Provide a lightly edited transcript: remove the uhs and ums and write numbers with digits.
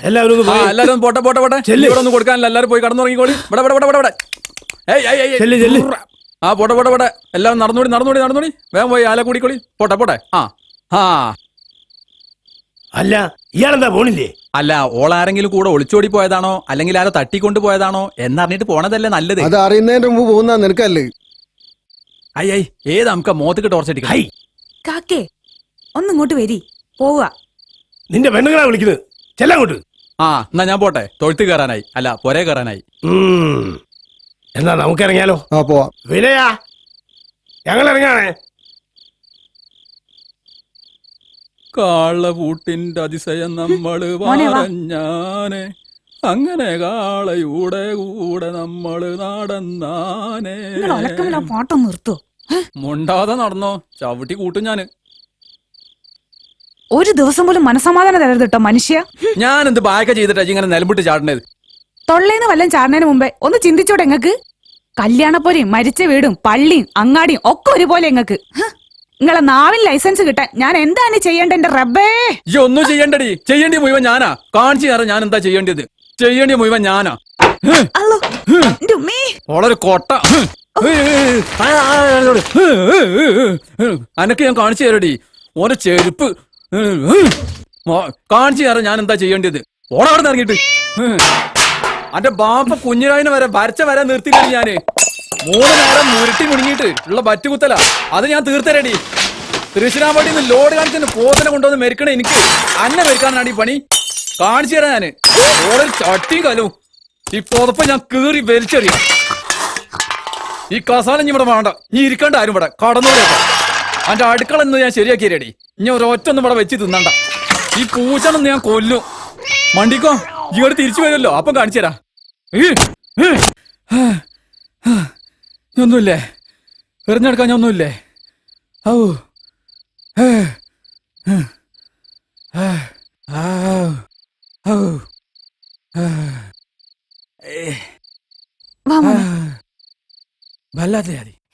എല്ലാരും പോട്ടെ പോട്ടെ പോട്ടെ ഇവിടെ ഒന്നും കൊടുക്കാനില്ല. എല്ലാരും പോയി കടന്നുറങ്ങിക്കോളി. ആ പോട്ടെ പോട്ടെ പോട്ടെ. എല്ലാവരും നടന്നോടി. വേഗം പോയി ആല കൂടിക്കോളി. പോട്ടെ പോട്ടെ. അല്ല ഇയാളെന്താ പോണില്ലേ? അല്ല, ഓളാരെങ്കിലും കൂടെ ഒളിച്ചോടി പോയതാണോ അല്ലെങ്കിൽ ആരോ തട്ടിക്കൊണ്ട് പോയതാണോ എന്നറിഞ്ഞിട്ട് പോണതല്ലേ നല്ലത്. അത് അറിയുന്നതിന് മുമ്പ് പോകുന്ന നിനക്കല്ലേ? ഏത് നമുക്ക് മോത്തേക്ക് ടോർച്ചടിക്കാം. കാക്കേ ഒന്നിങ്ങോട്ട് വരി, പോവുക. നിന്റെ പെണ്ണുങ്ങളാ വിളിക്കുന്നത്, ചെല്ലങ്ങോട്ട്. എന്നാ ഞാൻ പോട്ടെ. തൊഴുത്ത് കയറാനായി, അല്ല പൊരേ കയറാനായി. എന്നാ നമുക്കിറങ്ങിയാലോ? പോവാ. വിനയാ, ഞങ്ങൾ ഇറങ്ങാണേ. കാളപൂട്ടിന്റെ അതിശയം നമ്മള് പറഞ്ഞാനെ, അങ്ങനെ കാളയുടെ കൂടെ നമ്മള് നടന്നാനെ. പാട്ടം നിർത്തോ? മുണ്ടാതെ നടന്നോ, ചവിട്ടി കൂട്ടും ഞാന്. ഒരു ദിവസം പോലും മനസമാധാനം തരരുത് കേട്ടോ മനുഷ്യ. ഞാൻ എന്ത് ബാക്ക ചെയ്തിട്ടാ ഇങ്ങനെ നിലമ്പിട്ട് ചാടണത്? തൊള്ളേന്ന് വല്ലം ചാടുന്നതിന് മുമ്പേ ഒന്ന് ചിന്തിച്ചോടെ എങ്ങക്ക്. കല്യാണപ്പോരെയും മരിച്ച വീടും പള്ളിയും അങ്ങാടിയും ഒക്കെ ഒരുപോലെ എങ്ങക്ക്. നിങ്ങളെ നാവിൽ ലൈസൻസ് കിട്ടാൻ ഞാൻ എന്താണ് ചെയ്യേണ്ടത്? എന്റെ റബ്ബേ, ഈ ഒന്നും ചെയ്യണ്ടടി. ചെയ്യേണ്ടി മുഴുവൻ ഞാനാ. കാണിച്ചു തരാം ഞാൻ എന്താ ചെയ്യേണ്ടത്. ചെയ്യേണ്ടി മുഴുവൻ ഞാനാ. വളരെ കൊട്ട അനക്ക് ഞാൻ കാണിച്ചു തരടി. ഓരോ ചെരുപ്പ് കാണിച്ചു തരാം ഞാൻ എന്താ ചെയ്യേണ്ടത്. ഓടവിടെ ഇറങ്ങിട്ട് അന്റെ ബാപ്പ കുഞ്ഞിരായിനെ വരെ വരെ നിർത്തിയില്ല ഞാന്. 3 നേരം മുരട്ടി മുടുങ്ങിയിട്ട് ഉള്ള ബറ്റുകുത്തല അത് ഞാൻ തീർത്തരടി. തൃശ്ശിരാമ്പട്ടിന്ന് ലോഡ് കാണിച്ചിട്ട് പോതനെ കൊണ്ടുവന്ന് മെരിക്കണേ എനിക്ക്. അന്നെ മെരിക്കാനാണ് ഈ പണി. കാണിച്ചു തരാം ഞാന്. ഓരോ ചട്ടിയും കലും ഈ പുതപ്പ് ഞാൻ കീറി വലിച്ചെറിയും. ഈ കസാലം ഇവിടെ വേണ്ട, ഈ ഇരിക്കണ്ട ആരും ഇവിടെ കടന്നൂരേക്ക. അന്റെ അടുക്കള എന്ന് ഞാൻ ശരിയാക്കിയരടി. ഇനി ഒരൊറ്റൊന്നും ഇവിടെ വെച്ച് തിന്നണ്ട. ഈ പൂച്ചണെന്ന് ഞാൻ കൊല്ലും. മണ്ടിക്കോ, ഇവിടെ തിരിച്ചു വരുമല്ലോ, അപ്പം കാണിച്ചു തരാം. ഒന്നുമില്ലേ, എറിഞ്ഞെടുക്കാൻ ഞാൻ ഒന്നുമില്ലേ? വല്ലാതെ